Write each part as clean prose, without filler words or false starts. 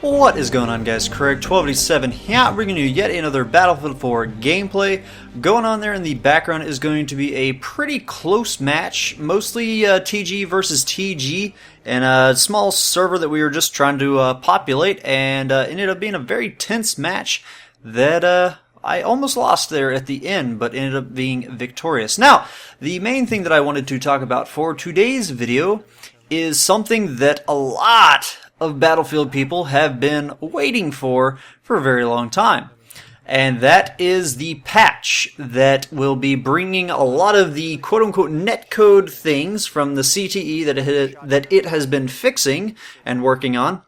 What is going on, guys? Craig 1287 here, bringing you yet another Battlefield 4 gameplay. Going on there in the background is going to be a pretty close match, mostly TG versus TG, and a small server that we were just trying to populate, and ended up being a very tense match that I almost lost there at the end, but ended up being victorious. Now, the main thing that I wanted to talk about for today's video is something that a lot of Battlefield people have been waiting for a very long time. And that is the patch that will be bringing a lot of the quote-unquote netcode things from the CTE that it has been fixing and working on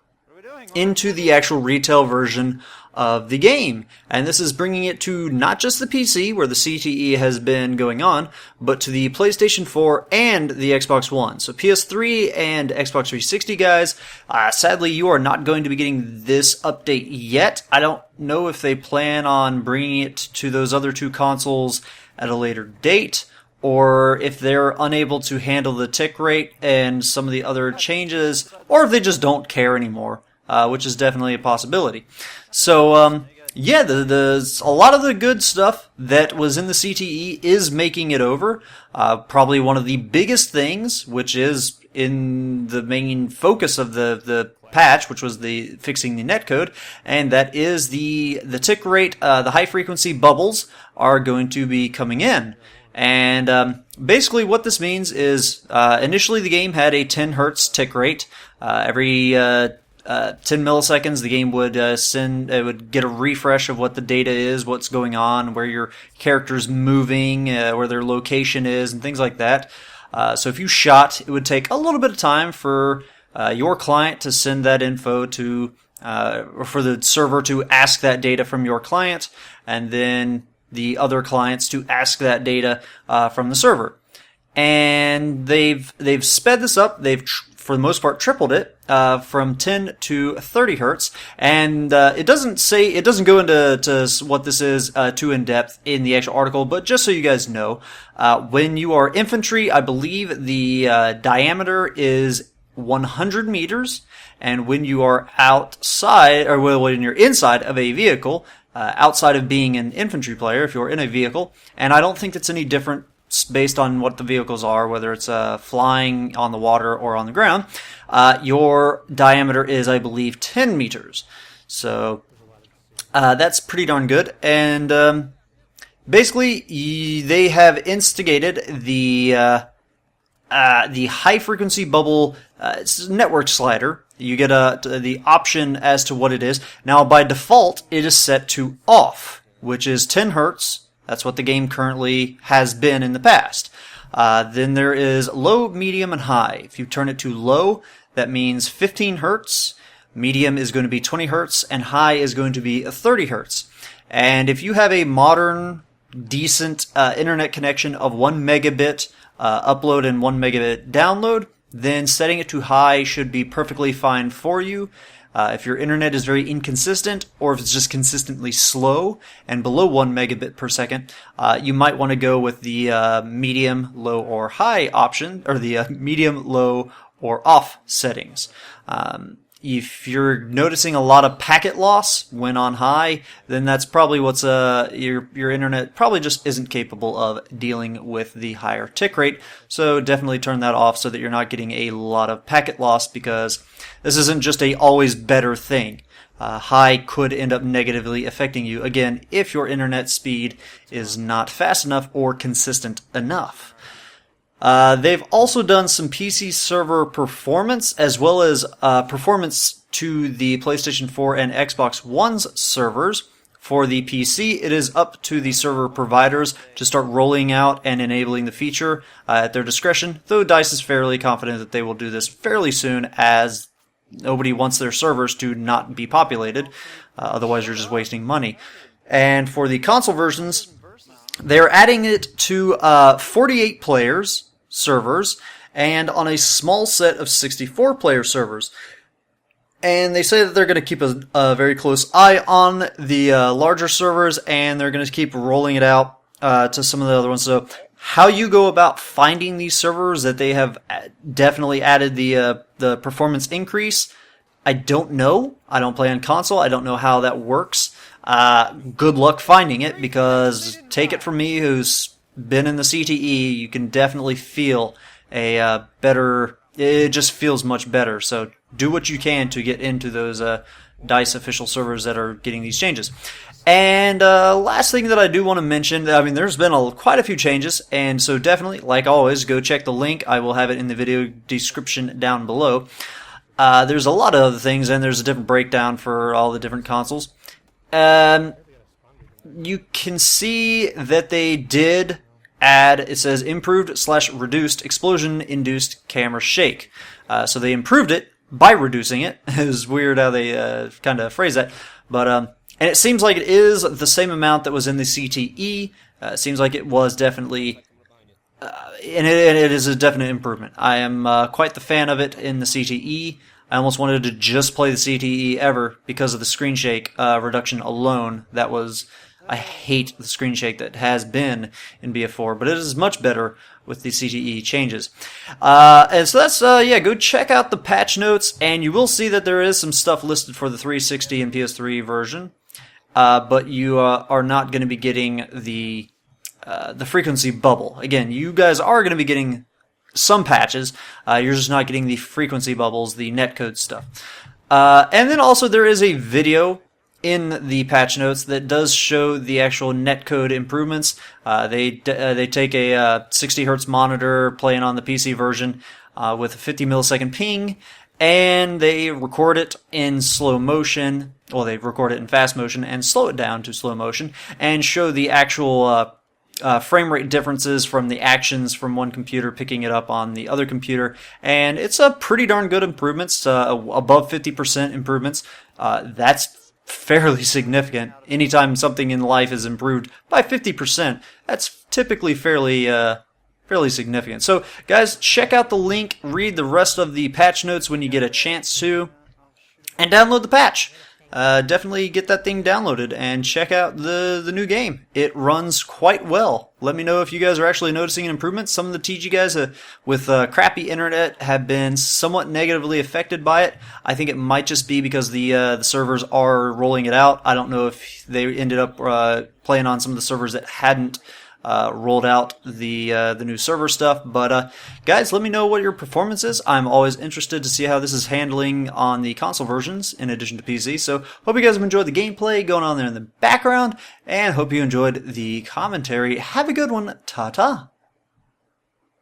into the actual retail version of the game. And this is bringing it to not just the PC, where the CTE has been going on, but to the PlayStation 4 and the Xbox One. So PS3 and Xbox 360 guys, sadly you are not going to be getting this update yet. I don't know if they plan on bringing it to those other two consoles at a later date, or if they're unable to handle the tick rate and some of the other changes, or if they just don't care anymore. Which is definitely a possibility. So, yeah, a lot of the good stuff that was in the CTE is making it over. Probably one of the biggest things, which is in the main focus of the patch, which was the fixing the netcode, and that is the tick rate, the high frequency bubbles are going to be coming in. And basically what this means is initially the game had a 10 hertz tick rate. Every 10 milliseconds, the game would would get a refresh of what the data is, what's going on, where your character's moving, where their location is, and things like that. So if you shot, it would take a little bit of time for your client to send that info to, or for the server to ask that data from your client, and then the other clients to ask that data from the server. And they've sped this up. They've for the most part tripled it from 10 to 30 hertz, and it doesn't go into what this is too in depth in the actual article, but just so you guys know, when you are infantry, I believe the diameter is 100 meters, and when you are outside, or when you're inside of a vehicle, outside of being an infantry player, if you're in a vehicle, and I don't think it's any different based on what the vehicles are, whether it's flying on the water or on the ground, your diameter is, I believe, 10 meters. So that's pretty darn good. And basically, they have instigated the high frequency bubble network slider. You get the option as to what it is. Now, by default, it is set to off, which is 10 hertz. That's what the game currently has been in the past. Then there is low, medium, and high. If you turn it to low, that means 15 hertz. Medium is going to be 20 hertz, and high is going to be 30 hertz. And if you have a modern, decent internet connection of 1 megabit upload and 1 megabit download, then setting it to high should be perfectly fine for you. If your internet is very inconsistent, or if it's just consistently slow and below 1 megabit per second, you might want to go with the medium, low, or high option, or the medium, low, or off settings. If you're noticing a lot of packet loss when on high, then that's probably what's your internet probably just isn't capable of dealing with the higher tick rate. So definitely turn that off so that you're not getting a lot of packet loss, because this isn't just a always better thing. High could end up negatively affecting you, again, if your internet speed is not fast enough or consistent enough. They've also done some PC server performance, as well as performance to the PlayStation 4 and Xbox One's servers. For the PC, it is up to the server providers to start rolling out and enabling the feature at their discretion, though DICE is fairly confident that they will do this fairly soon, as nobody wants their servers to not be populated. Otherwise, you're just wasting money. And for the console versions, they're adding it to 48 players servers, and on a small set of 64 player servers. And they say that they're going to keep a very close eye on the larger servers, and they're going to keep rolling it out to some of the other ones. So how you go about finding these servers that they have definitely added the performance increase, I don't know. I don't play on console. I don't know how that works. Good luck finding it, because take it from me, who's been in the CTE, you can definitely feel a better. It just feels much better. So do what you can to get into those DICE official servers that are getting these changes. And last thing that I do want to mention, I mean, there's been quite a few changes, and so definitely, like always, go check the link. I will have it in the video description down below. There's a lot of other things, and there's a different breakdown for all the different consoles. You can see that they did add, it says improved/reduced explosion-induced camera shake. So they improved it by reducing it. It was weird how they kind of phrase that, but and it seems like it is the same amount that was in the CTE. It seems like it was definitely, and it is a definite improvement. I am quite the fan of it in the CTE. I almost wanted to just play the CTE ever because of the screen shake reduction alone. That was, I hate the screen shake that has been in BF4, but it is much better with the CTE changes. And so that's, yeah, go check out the patch notes, and you will see that there is some stuff listed for the 360 and PS3 version. But you are not going to be getting the frequency bubble. Again, you guys are going to be getting some patches. You're just not getting the frequency bubbles, the netcode stuff. And then also there is a video in the patch notes that does show the actual netcode improvements. They take a 60 hertz monitor playing on the PC version with a 50 millisecond ping, and they record it in slow motion. Well, they record it in fast motion and slow it down to slow motion and show the actual frame rate differences from the actions from one computer picking it up on the other computer. And it's a pretty darn good improvements, above 50% improvements. That's fairly significant. Anytime something in life is improved by 50%, that's typically fairly significant. So, guys, check out the link, read the rest of the patch notes when you get a chance to, and download the patch. Definitely get that thing downloaded and check out the new game. It runs quite well. Let me know if you guys are actually noticing an improvement. Some of the TG guys with crappy internet have been somewhat negatively affected by it. I think it might just be because the servers are rolling it out. I don't know if they ended up playing on some of the servers that hadn't rolled out the new server stuff. But guys, let me know what your performance is. I'm always interested to see how this is handling on the console versions in addition to PC. So hope you guys have enjoyed the gameplay going on there in the background, and hope you enjoyed the commentary. Have a good one. Ta-ta.